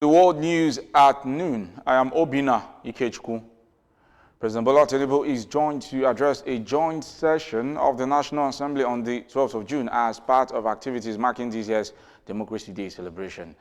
The world news at noon. I am Obina Ikechukwu. President Bola Tinubu is joined to address a joint session of the National Assembly on the 12th of June as part of activities marking this year's Democracy Day celebration.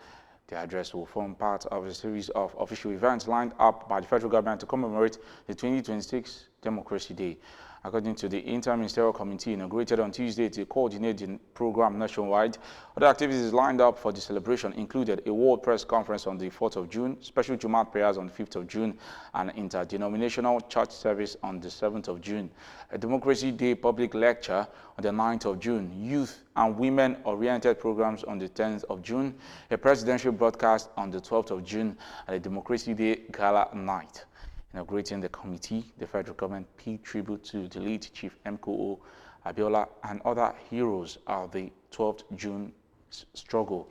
The address will form part of a series of official events lined up by the federal government to commemorate the 2026 Democracy Day. According to the Inter-Ministerial Committee inaugurated on Tuesday to coordinate the program nationwide, other activities lined up for the celebration included a World Press Conference on the 4th of June, special Jumat prayers on the 5th of June, and interdenominational church service on the 7th of June, a Democracy Day public lecture on the 9th of June, youth and women-oriented programs on the 10th of June, a presidential broadcast on the 12th of June, and a Democracy Day gala night. Inaugurating the committee, the federal government paid tribute to the late Chief MKO Abiola and other heroes of the 12th June struggle.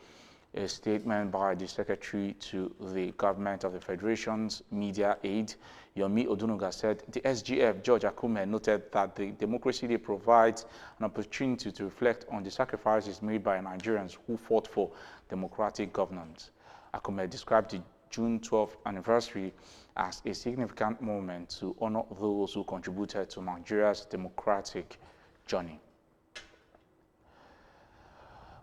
A statement by the Secretary to the Government of the Federation's media aide, Yomi Odunuga, said the SGF, George Akume, noted that the Democracy Day provides an opportunity to reflect on the sacrifices made by Nigerians who fought for democratic governance. Akume described the June 12th anniversary as a significant moment to honor those who contributed to Nigeria's democratic journey.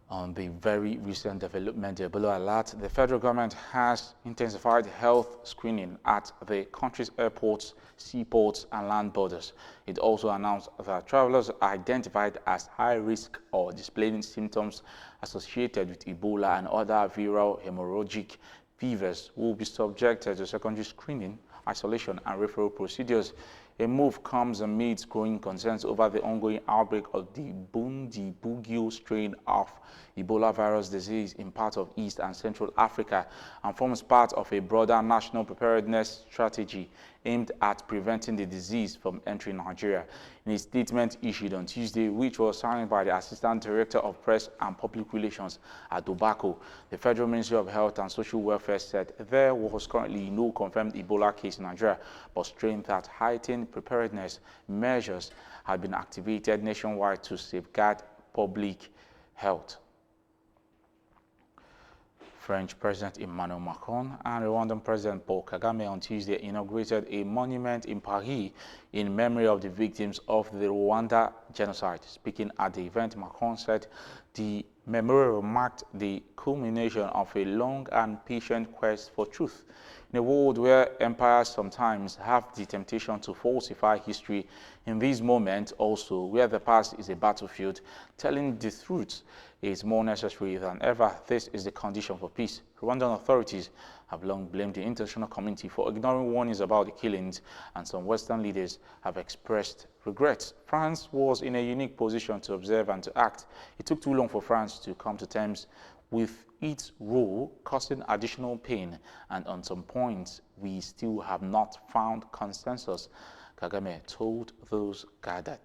On the very recent development, the Ebola alert, the federal government has intensified health screening at the country's airports, seaports, and land borders. It also announced that travelers identified as high risk or displaying symptoms associated with Ebola and other viral hemorrhagic fevers will be subjected to secondary screening, isolation, and referral procedures. A move comes amidst growing concerns over the ongoing outbreak of the Bundibugyo strain of Ebola virus disease in parts of East and Central Africa and forms part of a broader national preparedness strategy aimed at preventing the disease from entering Nigeria. In a statement issued on Tuesday, which was signed by the Assistant Director of Press and Public Relations at Tobacco, the Federal Ministry of Health and Social Welfare said there was currently no confirmed Ebola case in Nigeria, but strained that heightened preparedness measures had been activated nationwide to safeguard public health. French President Emmanuel Macron and Rwandan President Paul Kagame on Tuesday inaugurated a monument in Paris in memory of the victims of the Rwanda genocide. Speaking at the event, Macron said the memorial marked the culmination of a long and patient quest for truth. In a world where empires sometimes have the temptation to falsify history, in this moment also, where the past is a battlefield, telling the truth is more necessary than ever. This is the condition for peace. Rwandan authorities have long blamed the international community for ignoring warnings about the killings, and some Western leaders have expressed regrets. France was in a unique position to observe and to act. It took too long for France to come to terms with its role, causing additional pain, and on some points, we still have not found consensus, Kagame told those gathered.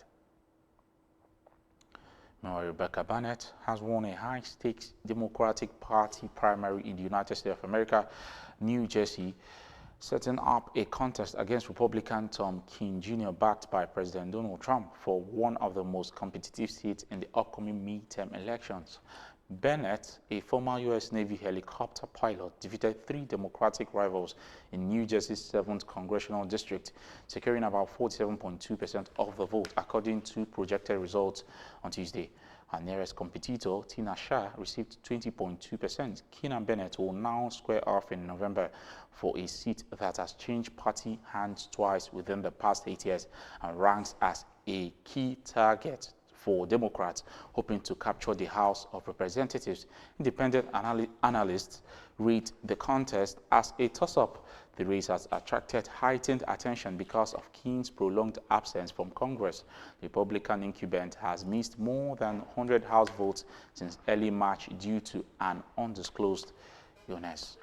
Meanwhile, Rebecca Barnett has won a high-stakes Democratic Party primary in the United States of America, New Jersey, setting up a contest against Republican Tom Kean Jr., backed by President Donald Trump, for one of the most competitive seats in the upcoming midterm elections. Bennett, a former U.S. Navy helicopter pilot, defeated three Democratic rivals in New Jersey's 7th Congressional District, securing about 47.2% of the vote, according to projected results on Tuesday. Her nearest competitor, Tina Shah, received 20.2%. Kean and Bennett will now square off in November for a seat that has changed party hands twice within the past 8 years and ranks as a key target for Democrats hoping to capture the House of Representatives. Independent analysts rate the contest as a toss-up. The race has attracted heightened attention because of Kean's prolonged absence from Congress. The Republican incumbent has missed more than 100 House votes since early March due to an undisclosed illness.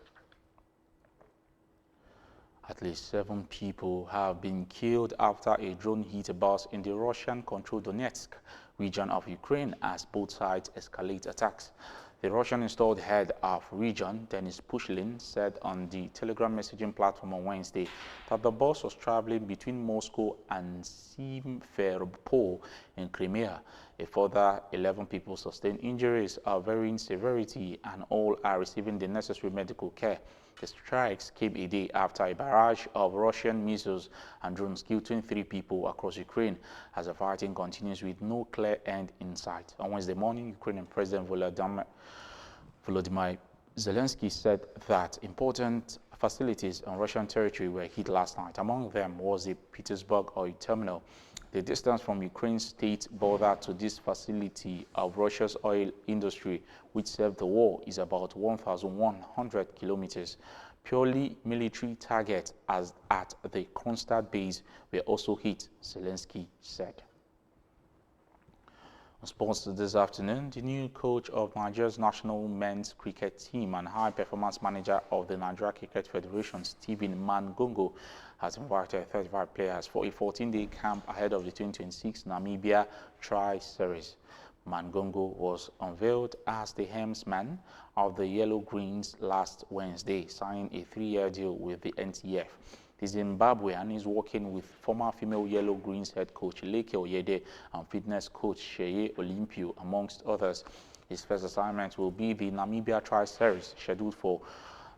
At least 7 people have been killed after a drone hit a bus in the Russian-controlled Donetsk region of Ukraine as both sides escalate attacks. The Russian-installed head of region, Denis Pushlin, said on the Telegram messaging platform on Wednesday that the bus was traveling between Moscow and Simferopol in Crimea. A further 11 people sustained injuries of varying severity, and all are receiving the necessary medical care. The strikes came a day after a barrage of Russian missiles and drones killed 23 people across Ukraine as the fighting continues with no clear end in sight. On Wednesday morning, Ukrainian President Volodymyr Zelensky said that important facilities on Russian territory were hit last night. Among them was the Petersburg oil terminal. The distance from Ukraine's state border to this facility of Russia's oil industry, which served the war, is about 1,100 kilometers. Purely military targets as at the Kronstadt base were also hit, Zelensky said. On sports this afternoon, the new coach of Nigeria's national men's cricket team and high-performance manager of the Nigeria Cricket Federation, Stephen Mangongo, has invited 35 players for a 14-day camp ahead of the 2026 Namibia Tri-Series. Mangongo was unveiled as the helmsman of the Yellow Greens last Wednesday, signing a 3-year deal with the NTF. The Zimbabwean is working with former female Yellow Greens head coach Leke Oyede and fitness coach Sheye Olympio, amongst others. His first assignment will be the Namibia Tri-Series, scheduled for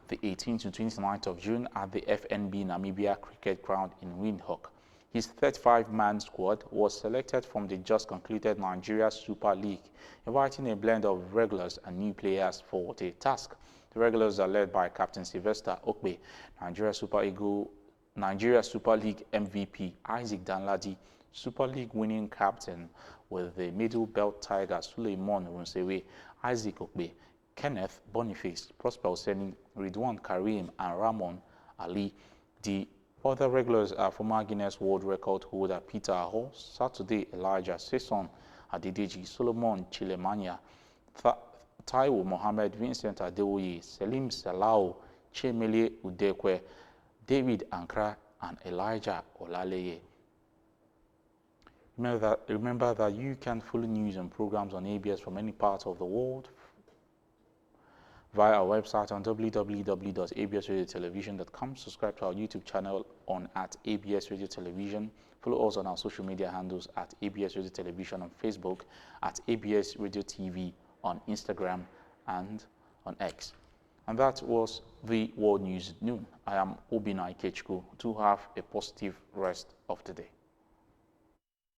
the 18th to 29th of June at the FNB Namibia Cricket Ground in Windhoek. His 35-man squad was selected from the just concluded Nigeria Super League, inviting a blend of regulars and new players for the task. The regulars are led by Captain Sylvester Okpe, Nigeria Super League MVP Isaac Danladi, Super League winning captain with the Middle Belt Tiger Suleiman Runsewe, Isaac Okpe, Kenneth Boniface, Prosper Oseni, Ridwan Karim, and Ramon Ali. The other regulars are former Guinness World Record holder Peter Aho, Saturday Elijah Sesson, Adedeji Solomon Chilemania, Taiwo Mohammed, Vincent Adeoye, Selim Salao, Chemele Udekwe, David Ankra, and Elijah Olaleye. Remember that you can follow news and programs on ABS from any part of the world via our website on www.absradiotelevision.com. Subscribe to our YouTube channel on @ABS Radio Television. Follow us on our social media handles @ABS Radio Television on Facebook, @ABS Radio TV on Instagram, and on X. And that was the World News at Noon. I am Obina Ikechukwu. Do have a positive rest of the day.